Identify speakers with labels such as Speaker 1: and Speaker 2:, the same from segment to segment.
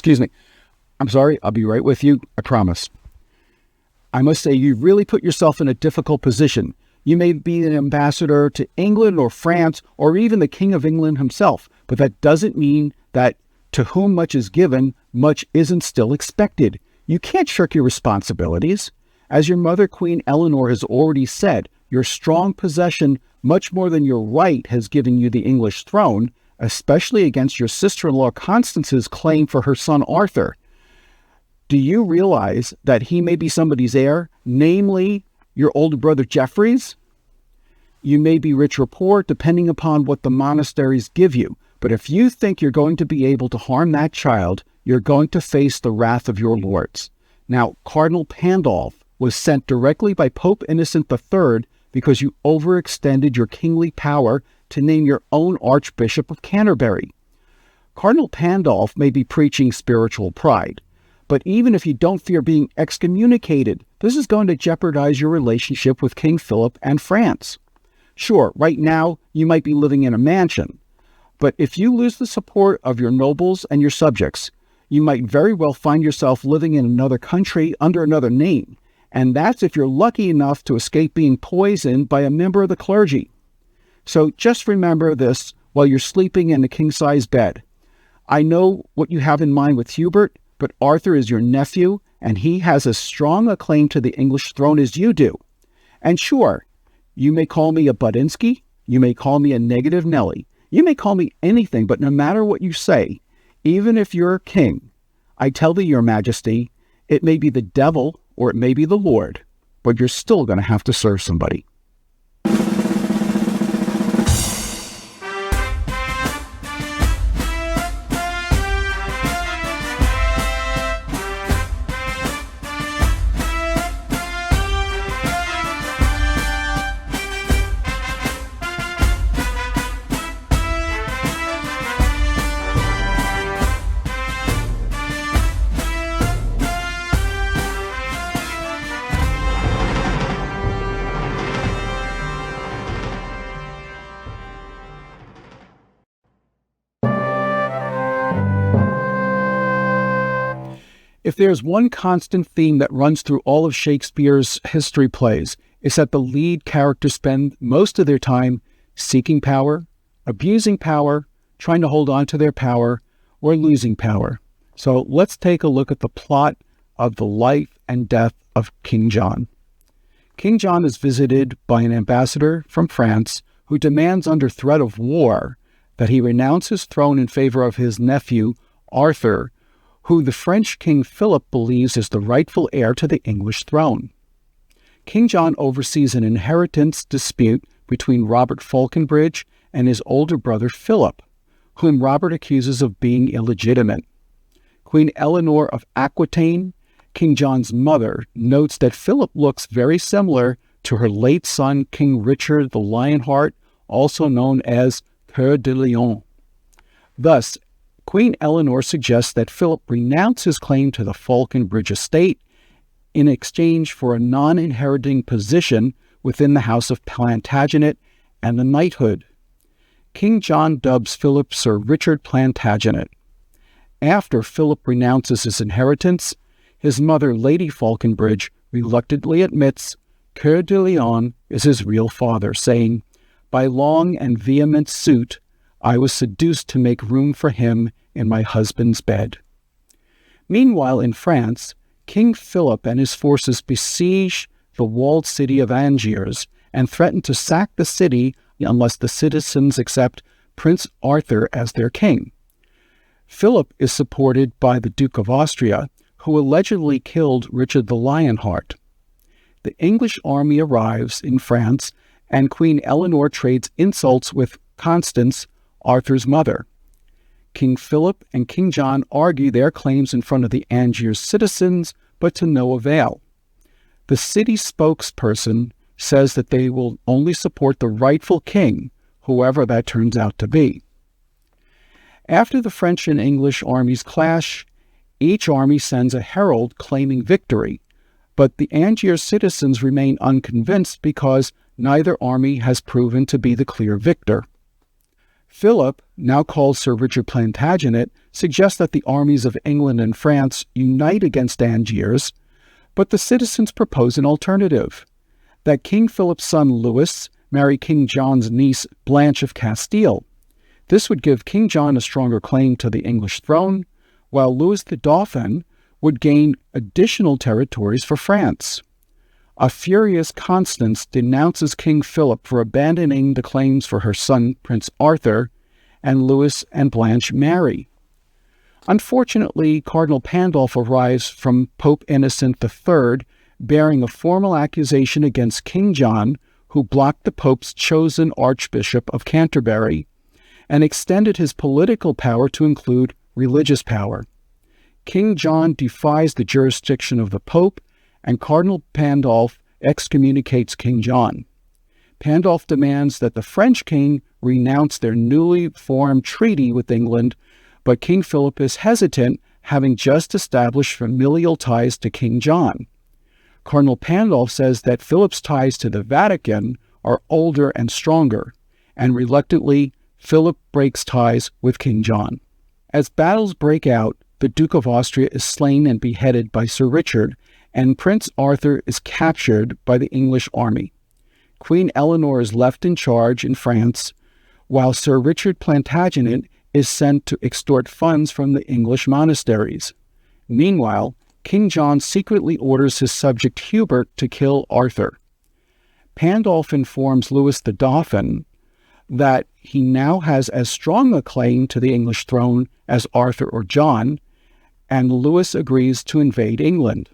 Speaker 1: Excuse me. I'm sorry, I'll be right with you, I promise. I must say, you really put yourself in a difficult position. You may be an ambassador to England or France or even the King of England himself, but that doesn't mean that to whom much is given, much isn't still expected. You can't shirk your responsibilities. As your mother, Queen Eleanor, has already said, your strong possession, much more than your right, has given you the English throne, especially against your sister-in-law Constance's claim for her son Arthur. Do you realize that he may be somebody's heir, namely your older brother Geoffrey's? You may be rich or poor, depending upon what the monasteries give you, but if you think you're going to be able to harm that child, you're going to face the wrath of your lords. Now, Cardinal Pandolf was sent directly by Pope Innocent III because you overextended your kingly power to name your own Archbishop of Canterbury. Cardinal Pandolf may be preaching spiritual pride, but even if you don't fear being excommunicated, this is going to jeopardize your relationship with King Philip and France. Sure, right now you might be living in a mansion, but if you lose the support of your nobles and your subjects, you might very well find yourself living in another country under another name, and that's if you're lucky enough to escape being poisoned by a member of the clergy. So just remember this while you're sleeping in a king-size bed. I know what you have in mind with Hubert, but Arthur is your nephew, and he has as strong a claim to the English throne as you do. And sure, you may call me a Budinsky, you may call me a negative Nelly, you may call me anything, but no matter what you say, even if you're king, I tell thee, your majesty, it may be the devil or it may be the Lord, but you're still going to have to serve somebody. If there's one constant theme that runs through all of Shakespeare's history plays, it's that the lead characters spend most of their time seeking power, abusing power, trying to hold on to their power, or losing power. So let's take a look at the plot of the life and death of King John. King John is visited by an ambassador from France who demands under threat of war that he renounce his throne in favor of his nephew, Arthur, who the French King Philip believes is the rightful heir to the English throne. King John oversees an inheritance dispute between Robert Falconbridge and his older brother Philip, whom Robert accuses of being illegitimate. Queen Eleanor of Aquitaine, King John's mother, notes that Philip looks very similar to her late son, King Richard the Lionheart, also known as Coeur de Lion. Thus, Queen Eleanor suggests that Philip renounce his claim to the Falconbridge estate in exchange for a non-inheriting position within the House of Plantagenet and the knighthood. King John dubs Philip Sir Richard Plantagenet. After Philip renounces his inheritance, his mother, Lady Falconbridge, reluctantly admits Coeur de Lion is his real father, saying, "By long and vehement suit, I was seduced to make room for him in my husband's bed." Meanwhile, in France, King Philip and his forces besiege the walled city of Angers and threaten to sack the city unless the citizens accept Prince Arthur as their king. Philip is supported by the Duke of Austria, who allegedly killed Richard the Lionheart. The English army arrives in France, and Queen Eleanor trades insults with Constance, Arthur's mother. King Philip and King John argue their claims in front of the Angers citizens, but to no avail. The city spokesperson says that they will only support the rightful king, whoever that turns out to be. After the French and English armies clash, each army sends a herald claiming victory, but the Angers citizens remain unconvinced because neither army has proven to be the clear victor. Philip, now called Sir Richard Plantagenet, suggests that the armies of England and France unite against Angiers, but the citizens propose an alternative, that King Philip's son Louis marry King John's niece Blanche of Castile. This would give King John a stronger claim to the English throne, while Louis the Dauphin would gain additional territories for France. A furious Constance denounces King Philip for abandoning the claims for her son Prince Arthur, and Louis and Blanche marry. Unfortunately, Cardinal Pandolf arrives from Pope Innocent III, bearing a formal accusation against King John, who blocked the Pope's chosen Archbishop of Canterbury, and extended his political power to include religious power. King John defies the jurisdiction of the Pope, and Cardinal Pandolf excommunicates King John. Pandolf demands that the French king renounce their newly formed treaty with England, but King Philip is hesitant, having just established familial ties to King John. Cardinal Pandolf says that Philip's ties to the Vatican are older and stronger, and reluctantly, Philip breaks ties with King John. As battles break out, the Duke of Austria is slain and beheaded by Sir Richard, and Prince Arthur is captured by the English army. Queen Eleanor is left in charge in France, while Sir Richard Plantagenet is sent to extort funds from the English monasteries. Meanwhile, King John secretly orders his subject Hubert to kill Arthur. Pandolf informs Louis the Dauphin that he now has as strong a claim to the English throne as Arthur or John, and Louis agrees to invade England.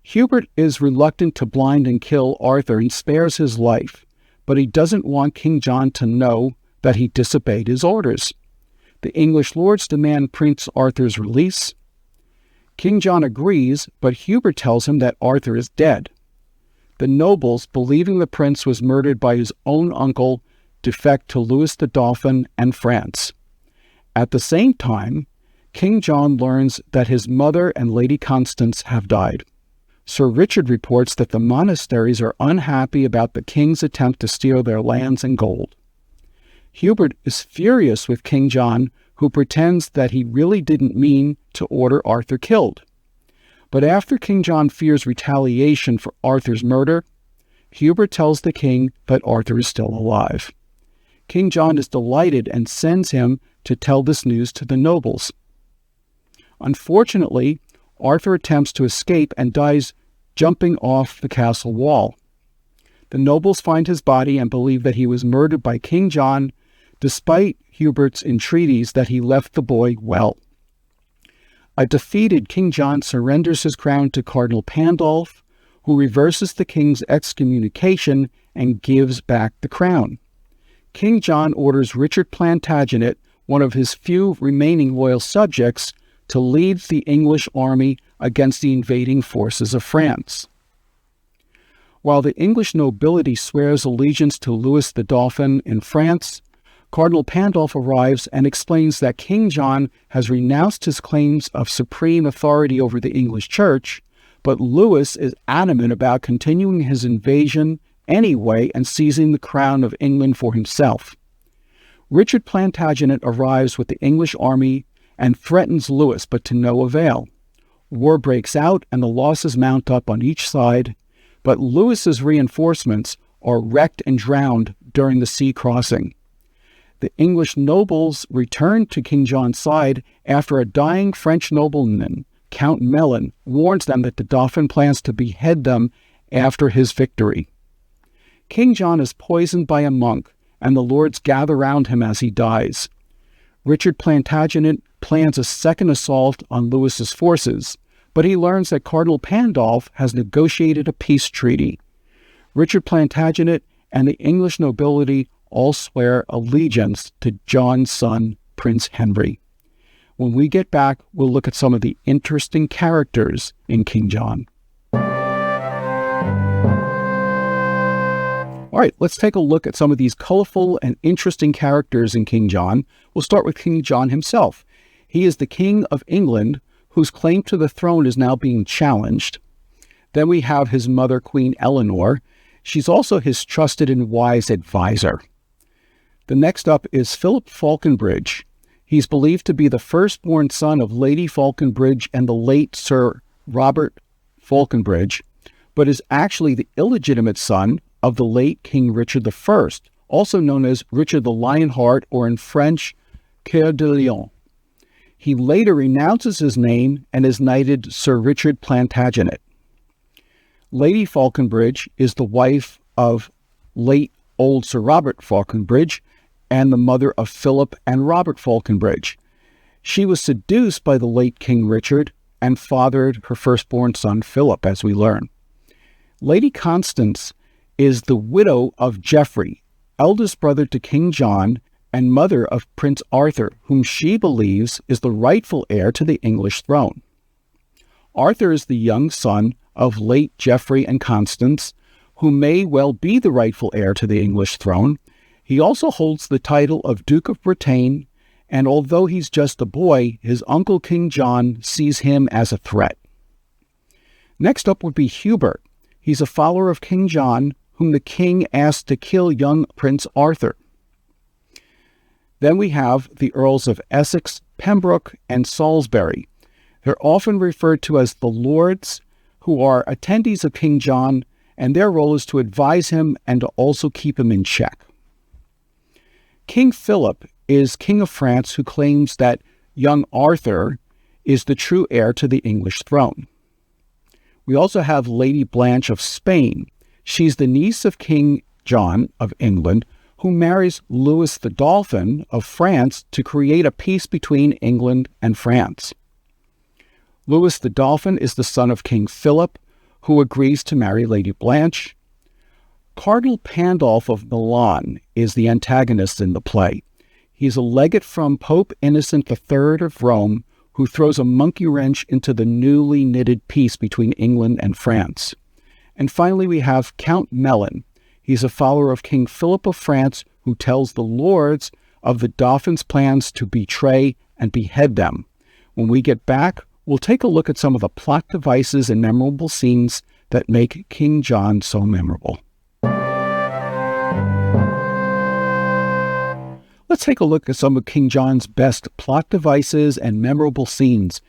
Speaker 1: Hubert is reluctant to blind and kill Arthur and spares his life, but he doesn't want King John to know that he disobeyed his orders. The English lords demand Prince Arthur's release. King John agrees, but Hubert tells him that Arthur is dead. The nobles, believing the prince was murdered by his own uncle, defect to Louis the Dauphin and France. At the same time, King John learns that his mother and Lady Constance have died. Sir Richard reports that the monasteries are unhappy about the king's attempt to steal their lands and gold. Hubert is furious with King John, who pretends that he really didn't mean to order Arthur killed. But after King John fears retaliation for Arthur's murder, Hubert tells the king that Arthur is still alive. King John is delighted and sends him to tell this news to the nobles. Unfortunately, Arthur attempts to escape and dies jumping off the castle wall. The nobles find his body and believe that he was murdered by King John, despite Hubert's entreaties that he left the boy well. A defeated King John surrenders his crown to Cardinal Pandolf, who reverses the king's excommunication and gives back the crown. King John orders Richard Plantagenet, one of his few remaining loyal subjects, to lead the English army against the invading forces of France. While the English nobility swears allegiance to Louis the Dauphin in France, Cardinal Pandolf arrives and explains that King John has renounced his claims of supreme authority over the English Church, but Louis is adamant about continuing his invasion anyway and seizing the crown of England for himself. Richard Plantagenet arrives with the English army and threatens Louis, but to no avail. War breaks out and the losses mount up on each side, but Louis's reinforcements are wrecked and drowned during the sea crossing. The English nobles return to King John's side after a dying French nobleman, Count Melun, warns them that the Dauphin plans to behead them after his victory. King John is poisoned by a monk, and the lords gather round him as he dies. Richard Plantagenet plans a second assault on Louis's forces, but he learns that Cardinal Pandolf has negotiated a peace treaty. Richard Plantagenet and the English nobility all swear allegiance to John's son, Prince Henry. When we get back, we'll look at some of the interesting characters in King John. All right, let's take a look at some of these colorful and interesting characters in King John. We'll start with King John himself. He is the King of England, whose claim to the throne is now being challenged. Then we have his mother, Queen Eleanor. She's also his trusted and wise advisor. The next up is Philip Falconbridge. He's believed to be the firstborn son of Lady Falconbridge and the late Sir Robert Falconbridge, but is actually the illegitimate son of the late King Richard I, also known as Richard the Lionheart, or in French, Coeur de Lion. He later renounces his name and is knighted Sir Richard Plantagenet. Lady Falconbridge is the wife of late old Sir Robert Falconbridge and the mother of Philip and Robert Falconbridge. She was seduced by the late King Richard and fathered her firstborn son Philip, as we learn. Lady Constance is the widow of Geoffrey, eldest brother to King John and mother of Prince Arthur, whom she believes is the rightful heir to the English throne. Arthur is the young son of late Geoffrey and Constance, who may well be the rightful heir to the English throne. He also holds the title of Duke of Bretagne, and although he's just a boy, his uncle King John sees him as a threat. Next up would be Hubert. He's a follower of King John, whom the king asked to kill young Prince Arthur. Then we have the Earls of Essex, Pembroke, and Salisbury. They're often referred to as the Lords, who are attendees of King John, and their role is to advise him and to also keep him in check. King Philip is King of France, who claims that young Arthur is the true heir to the English throne. We also have Lady Blanche of Spain. She's the niece of King John of England, who marries Louis the Dolphin of France to create a peace between England and France. Louis the Dolphin is the son of King Philip, who agrees to marry Lady Blanche. Cardinal Pandolf of Milan is the antagonist in the play. He's a legate from Pope Innocent III of Rome, who throws a monkey wrench into the newly knitted peace between England and France. And finally, we have Count Melon. He's a follower of King Philip of France, who tells the lords of the Dauphin's plans to betray and behead them. When we get back, we'll take a look at some of the plot devices and memorable scenes that make King John so memorable. Let's take a look at some of King John's best plot devices and memorable scenes.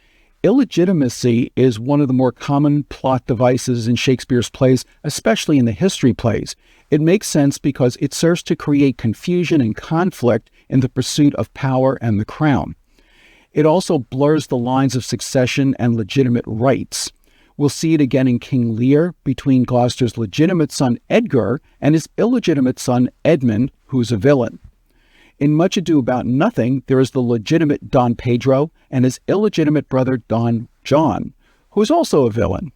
Speaker 1: Illegitimacy is one of the more common plot devices in Shakespeare's plays, especially in the history plays. It makes sense because it serves to create confusion and conflict in the pursuit of power and the crown. It also blurs the lines of succession and legitimate rights. We'll see it again in King Lear between Gloucester's legitimate son Edgar and his illegitimate son Edmund, who's a villain. In Much Ado About Nothing, there is the legitimate Don Pedro and his illegitimate brother Don John, who is also a villain.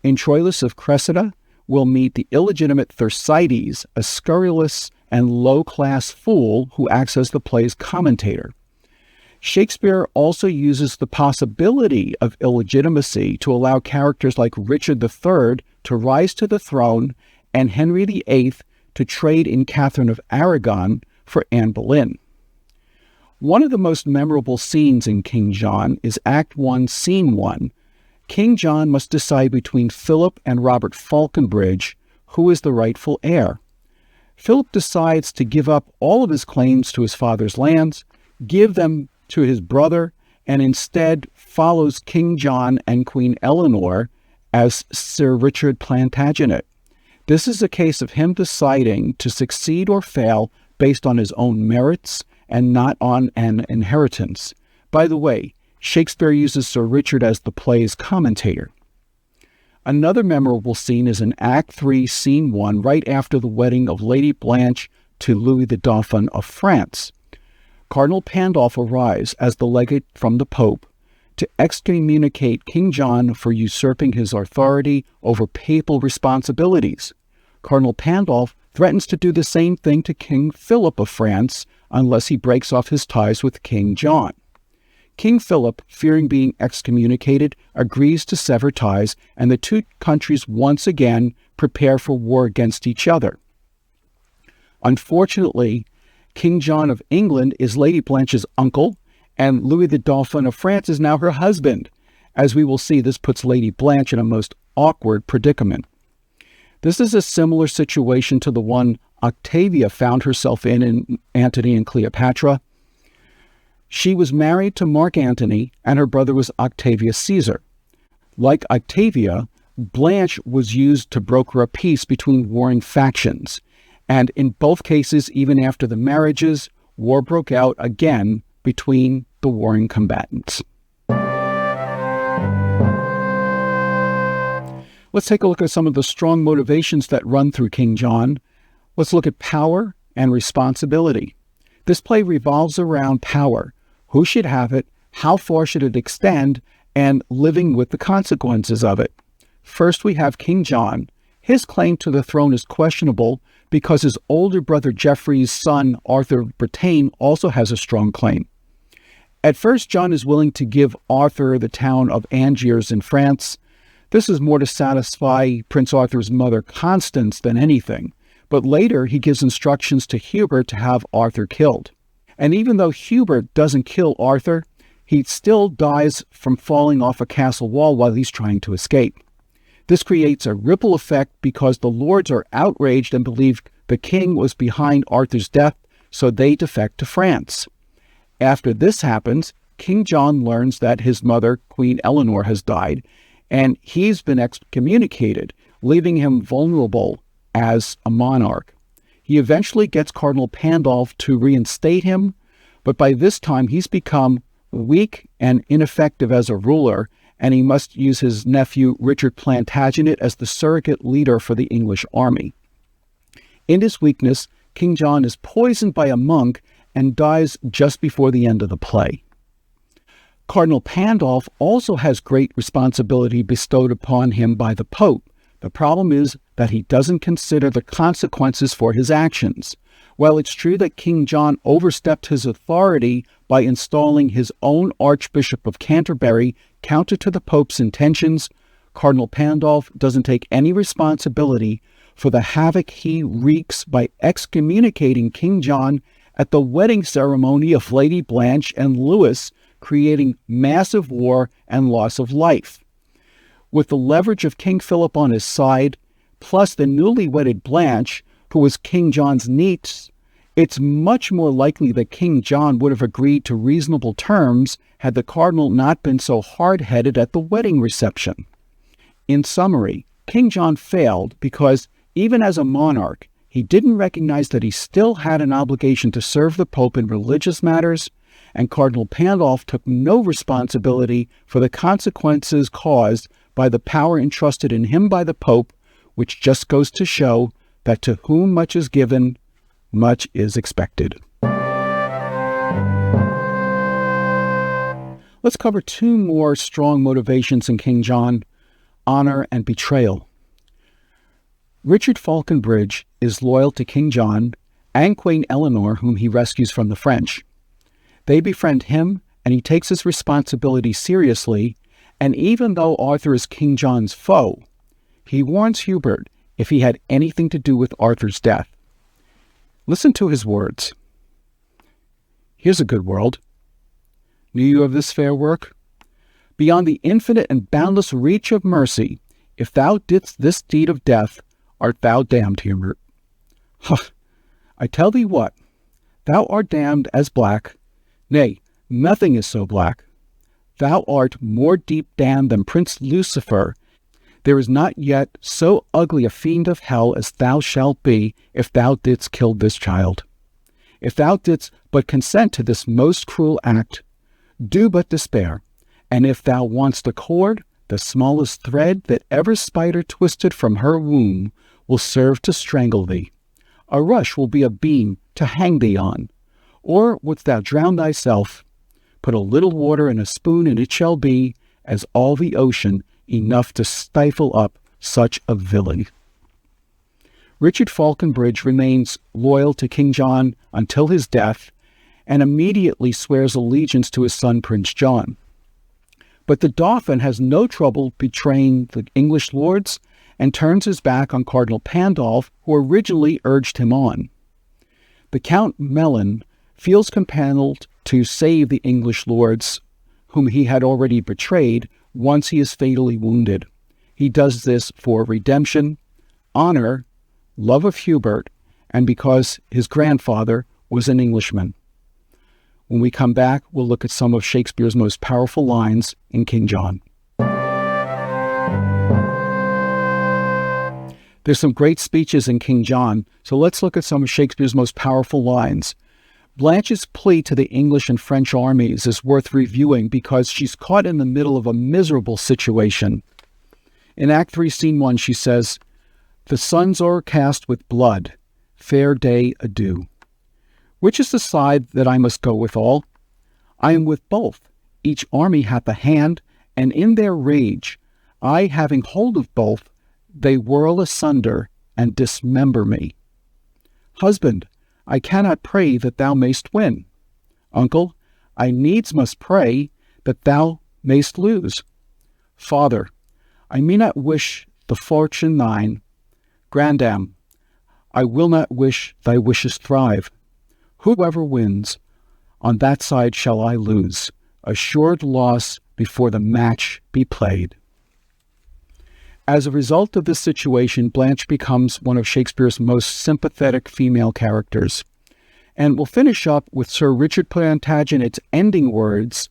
Speaker 1: In Troilus of Cressida, we'll meet the illegitimate Thersites, a scurrilous and low-class fool who acts as the play's commentator. Shakespeare also uses the possibility of illegitimacy to allow characters like Richard III to rise to the throne and Henry VIII to trade in Catherine of Aragon for Anne Boleyn. One of the most memorable scenes in King John is Act 1, Scene 1. King John must decide between Philip and Robert Falconbridge who is the rightful heir. Philip decides to give up all of his claims to his father's lands, give them to his brother, and instead follows King John and Queen Eleanor as Sir Richard Plantagenet. This is a case of him deciding to succeed or fail based on his own merits and not on an inheritance. By the way, Shakespeare uses Sir Richard as the play's commentator. Another memorable scene is in Act 3, Scene 1, right after the wedding of Lady Blanche to Louis the Dauphin of France. Cardinal Pandolf arrives as the legate from the Pope to excommunicate King John for usurping his authority over papal responsibilities. Cardinal Pandolf threatens to do the same thing to King Philip of France unless he breaks off his ties with King John. King Philip, fearing being excommunicated, agrees to sever ties, and the two countries once again prepare for war against each other. Unfortunately, King John of England is Lady Blanche's uncle, and Louis the Dauphin of France is now her husband. As we will see, this puts Lady Blanche in a most awkward predicament. This is a similar situation to the one Octavia found herself in Antony and Cleopatra. She was married to Mark Antony, and her brother was Octavius Caesar. Like Octavia, Blanche was used to broker a peace between warring factions, and in both cases, even after the marriages, war broke out again between the warring combatants. Let's take a look at some of the strong motivations that run through King John. Let's look at power and responsibility. This play revolves around power. Who should have it? How far should it extend? And living with the consequences of it. First, we have King John. His claim to the throne is questionable because his older brother Geoffrey's son, Arthur Bretagne, also has a strong claim. At first, John is willing to give Arthur the town of Angiers in France. This is more to satisfy Prince Arthur's mother, Constance, than anything. But later, he gives instructions to Hubert to have Arthur killed. And even though Hubert doesn't kill Arthur, he still dies from falling off a castle wall while he's trying to escape. This creates a ripple effect because the lords are outraged and believe the king was behind Arthur's death, so they defect to France. After this happens, King John learns that his mother, Queen Eleanor, has died, and he's been excommunicated, leaving him vulnerable as a monarch. He eventually gets Cardinal Pandolf to reinstate him, but by this time he's become weak and ineffective as a ruler, and he must use his nephew Richard Plantagenet as the surrogate leader for the English army. In his weakness, King John is poisoned by a monk and dies just before the end of the play. Cardinal Pandolf also has great responsibility bestowed upon him by the Pope. The problem is that he doesn't consider the consequences for his actions. While it's true that King John overstepped his authority by installing his own Archbishop of Canterbury counter to the Pope's intentions, Cardinal Pandolf doesn't take any responsibility for the havoc he wreaks by excommunicating King John at the wedding ceremony of Lady Blanche and Louis, creating massive war and loss of life. With the leverage of King Philip on his side, plus the newly wedded Blanche, who was King John's niece, it's much more likely that King John would have agreed to reasonable terms had the cardinal not been so hard-headed at the wedding reception. In summary, King John failed because, even as a monarch, he didn't recognize that he still had an obligation to serve the Pope in religious matters, and Cardinal Pandolf took no responsibility for the consequences caused by the power entrusted in him by the Pope, which just goes to show that to whom much is given, much is expected. Let's cover two more strong motivations in King John: honor and betrayal. Richard Falconbridge is loyal to King John and Queen Eleanor, whom he rescues from the French. They befriend him, and he takes his responsibility seriously, and even though Arthur is King John's foe, he warns Hubert if he had anything to do with Arthur's death. Listen to his words. "Here's a good world. Knew you of this fair work? Beyond the infinite and boundless reach of mercy, if thou didst this deed of death, art thou damned, Hubert. Ha! I tell thee what, thou art damned as black, nay, nothing is so black. Thou art more deep damned than Prince Lucifer. There is not yet so ugly a fiend of hell as thou shalt be if thou didst kill this child. If thou didst but consent to this most cruel act, do but despair, and if thou wantst a cord, the smallest thread that ever spider twisted from her womb will serve to strangle thee. A rush will be a beam to hang thee on. Or wouldst thou drown thyself? Put a little water in a spoon, and it shall be, as all the ocean, enough to stifle up such a villain." Richard Falconbridge remains loyal to King John until his death, and immediately swears allegiance to his son Prince John. But the Dauphin has no trouble betraying the English lords and turns his back on Cardinal Pandolf, who originally urged him on. The Count Melun feels compelled to save the English lords, whom he had already betrayed, once he is fatally wounded. He does this for redemption, honor, love of Hubert, and because his grandfather was an Englishman. When we come back, we'll look at some of Shakespeare's most powerful lines in King John. There's some great speeches in King John, so let's look at some of Shakespeare's most powerful lines. Blanche's plea to the English and French armies is worth reviewing because she's caught in the middle of a miserable situation. In Act 3, Scene 1, she says, "The sun's o'ercast with blood, fair day adieu. Which is the side that I must go withal? I am with both. Each army hath a hand, and in their rage, I having hold of both, they whirl asunder and dismember me. Husband, I cannot pray that thou mayst win. Uncle, I needs must pray that thou mayst lose. Father, I may not wish the fortune thine. Grandam, I will not wish thy wishes thrive. Whoever wins, on that side shall I lose, assured loss before the match be played." As a result of this situation, Blanche becomes one of Shakespeare's most sympathetic female characters. And we'll finish up with Sir Richard Plantagenet's ending words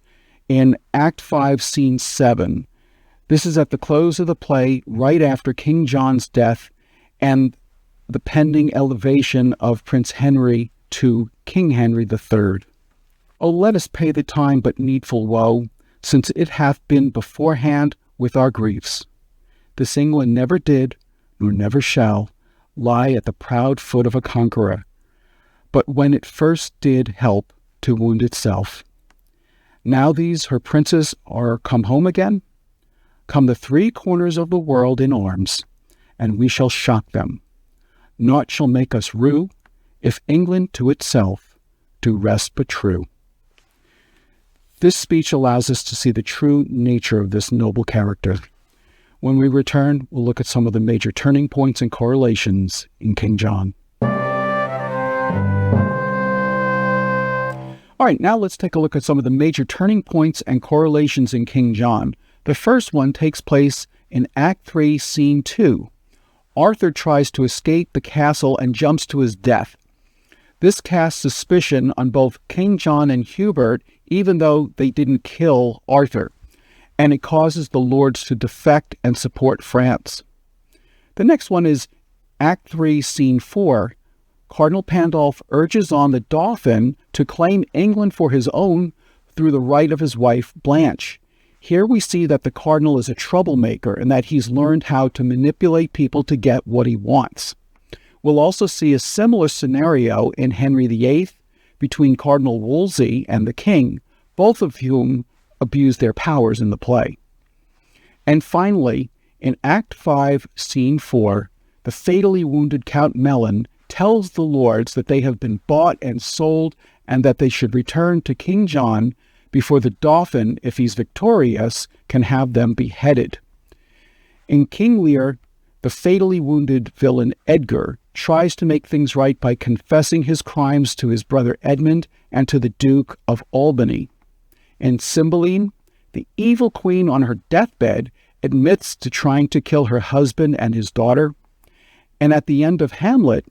Speaker 1: in Act 5, Scene 7. This is at the close of the play, right after King John's death and the pending elevation of Prince Henry to King Henry III. "O let us pay the time but needful woe, since it hath been beforehand with our griefs. This England never did, nor never shall, lie at the proud foot of a conqueror, but when it first did help to wound itself. Now these her princes are come home again, come the three corners of the world in arms, and we shall shock them. Naught shall make us rue, if England to itself do rest but true." This speech allows us to see the true nature of this noble character. When we return, we'll look at some of the major turning points and correlations in King John. All right, now let's take a look at some of the major turning points and correlations in King John. The first one takes place in Act 3, Scene 2. Arthur tries to escape the castle and jumps to his death. This casts suspicion on both King John and Hubert, even though they didn't kill Arthur, and it causes the lords to defect and support France. The next one is Act 3, Scene 4. Cardinal Pandolf urges on the Dauphin to claim England for his own through the right of his wife, Blanche. Here we see that the cardinal is a troublemaker and that he's learned how to manipulate people to get what he wants. We'll also see a similar scenario in Henry VIII between Cardinal Wolsey and the king, both of whom abuse their powers in the play. And finally, in Act 5, Scene 4, the fatally wounded Count Melon tells the lords that they have been bought and sold and that they should return to King John before the Dauphin, if he's victorious, can have them beheaded. In King Lear, the fatally wounded villain Edgar tries to make things right by confessing his crimes to his brother Edmund and to the Duke of Albany. In Cymbeline, the evil queen on her deathbed admits to trying to kill her husband and his daughter. And at the end of Hamlet,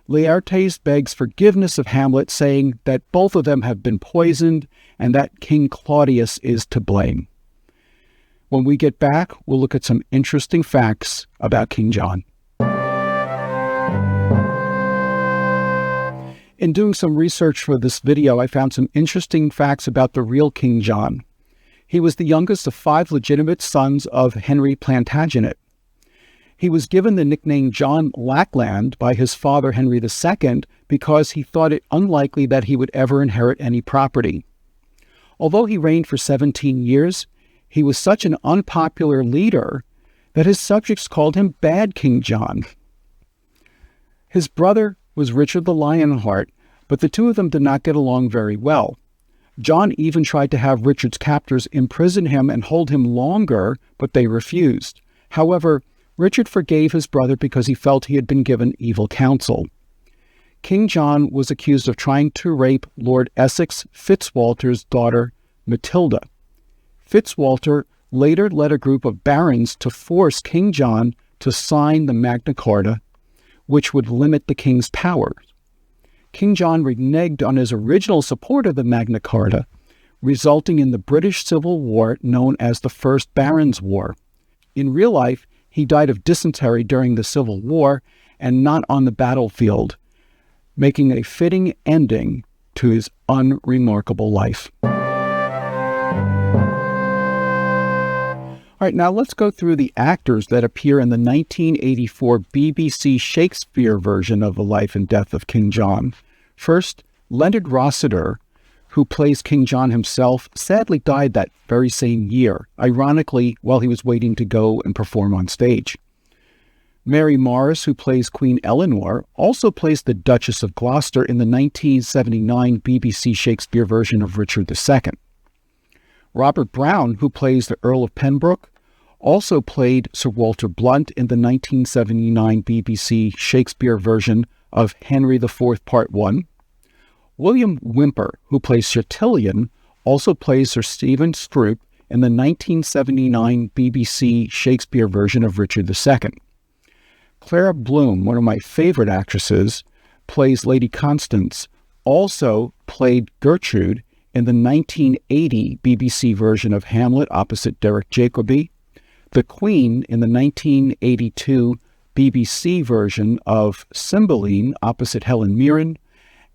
Speaker 1: Laertes begs forgiveness of Hamlet, saying that both of them have been poisoned and that King Claudius is to blame. When we get back, we'll look at some interesting facts about King John. In doing some research for this video, I found some interesting facts about the real King John. He was the youngest of 5 legitimate sons of Henry Plantagenet. He was given the nickname John Lackland by his father Henry II because he thought it unlikely that he would ever inherit any property. Although he reigned for 17 years, he was such an unpopular leader that his subjects called him Bad King John. His brother was Richard the Lionheart, but the two of them did not get along very well. John even tried to have Richard's captors imprison him and hold him longer, but they refused. However, Richard forgave his brother because he felt he had been given evil counsel. King John was accused of trying to rape Lord Essex Fitzwalter's daughter, Matilda. Fitzwalter later led a group of barons to force King John to sign the Magna Carta, which would limit the king's powers. King John reneged on his original support of the Magna Carta, resulting in the British Civil War known as the First Barons' War. In real life, he died of dysentery during the Civil War and not on the battlefield, making a fitting ending to his unremarkable life. All right, now let's go through the actors that appear in the 1984 BBC Shakespeare version of The Life and Death of King John. First, Leonard Rossiter, who plays King John himself, sadly died that very same year, ironically while he was waiting to go and perform on stage. Mary Morris, who plays Queen Eleanor, also plays the Duchess of Gloucester in the 1979 BBC Shakespeare version of Richard II. Robert Brown, who plays the Earl of Pembroke, also played Sir Walter Blunt in the 1979 BBC Shakespeare version of Henry IV Part 1. William Whymper, who plays Chatillon, also plays Sir Stephen Scrope in the 1979 BBC Shakespeare version of Richard II. Clara Bloom, one of my favorite actresses, plays Lady Constance, also played Gertrude in the 1980 BBC version of Hamlet opposite Derek Jacobi, the Queen in the 1982 BBC version of Cymbeline opposite Helen Mirren,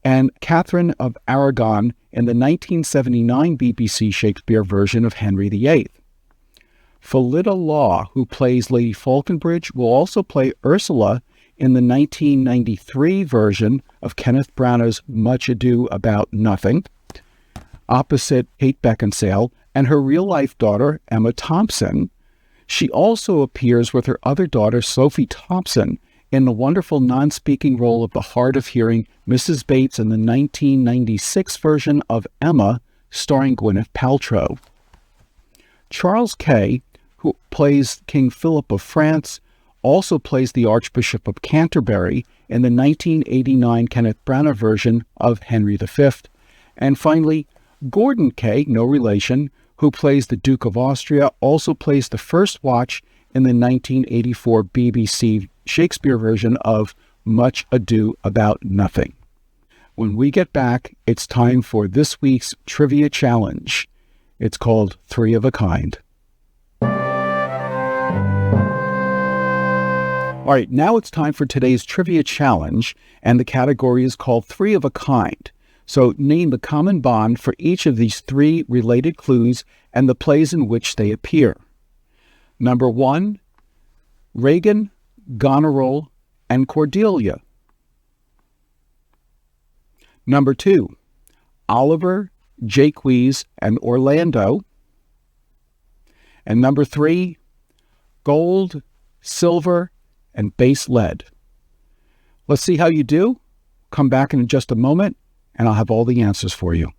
Speaker 1: and Catherine of Aragon in the 1979 BBC Shakespeare version of Henry VIII. Phyllida Law, who plays Lady Falconbridge, will also play Ursula in the 1993 version of Kenneth Branagh's Much Ado About Nothing, opposite Kate Beckinsale, and her real-life daughter, Emma Thompson. She also appears with her other daughter, Sophie Thompson, in the wonderful non-speaking role of the hard-of-hearing Mrs. Bates in the 1996 version of Emma, starring Gwyneth Paltrow. Charles Kay, who plays King Philip of France, also plays the Archbishop of Canterbury in the 1989 Kenneth Branagh version of Henry V. And finally, Gordon Kay, no relation, who plays the Duke of Austria, also plays the First Watch in the 1984 BBC Shakespeare version of Much Ado About Nothing. When we get back, it's time for this week's trivia challenge. It's called Three of a Kind. All right, now it's time for today's trivia challenge, and the category is called Three of a Kind. So name the common bond for each of these three related clues and the plays in which they appear. Number 1, Regan, Goneril, and Cordelia. Number 2, Oliver, Jaques, and Orlando. And number 3, gold, silver, and base lead. Let's see how you do. Come back in just a moment, and I'll have all the answers for you.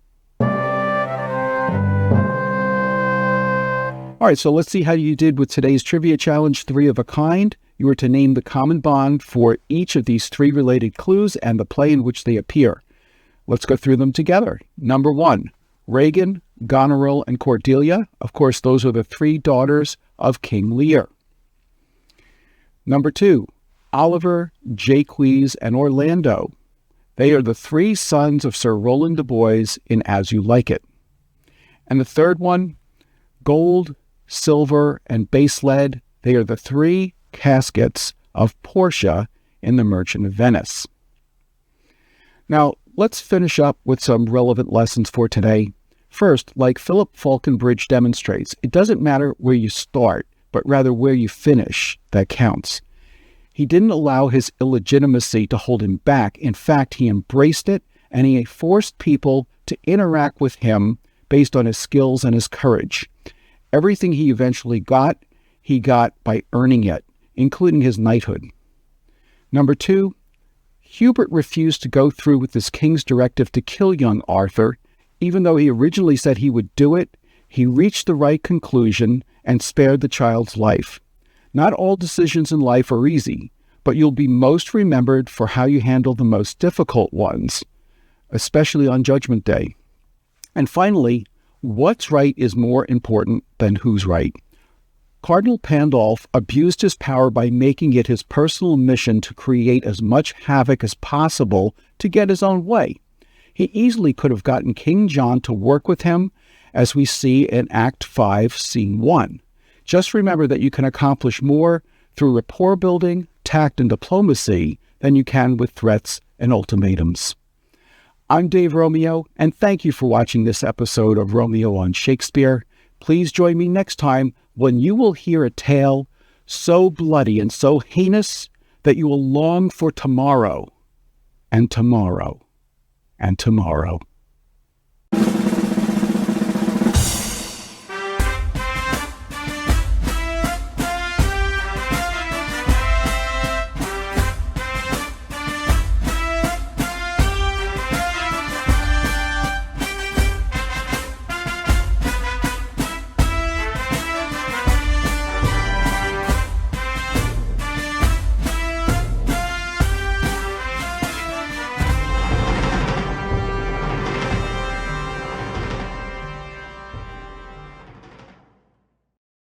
Speaker 1: All right, so let's see how you did with today's trivia challenge, Three of a Kind. You were to name the common bond for each of these three related clues and the play in which they appear. Let's go through them together. Number 1, Regan, Goneril, and Cordelia. Of course, those are the three daughters of King Lear. Number 2, Oliver, Jaques, and Orlando. They are the three sons of Sir Roland de Boys in As You Like It. And the third one, gold, silver, and base lead. They are the three caskets of Portia in The Merchant of Venice. Now, let's finish up with some relevant lessons for today. First, like Philip Falconbridge demonstrates, it doesn't matter where you start, but rather where you finish that counts. He didn't allow his illegitimacy to hold him back. In fact, he embraced it, and he forced people to interact with him based on his skills and his courage. Everything he eventually got, he got by earning it, including his knighthood. Number 2, Hubert refused to go through with this king's directive to kill young Arthur. Even though he originally said he would do it, he reached the right conclusion and spared the child's life. Not all decisions in life are easy, but you'll be most remembered for how you handle the most difficult ones, especially on Judgment Day. And finally, what's right is more important than who's right. Cardinal Pandolf abused his power by making it his personal mission to create as much havoc as possible to get his own way. He easily could have gotten King John to work with him, as we see in Act 5, Scene 1. Just remember that you can accomplish more through rapport building, tact, and diplomacy than you can with threats and ultimatums. I'm Dave Romeo, and thank you for watching this episode of Romeo on Shakespeare. Please join me next time when you will hear a tale so bloody and so heinous that you will long for tomorrow, and tomorrow, and tomorrow.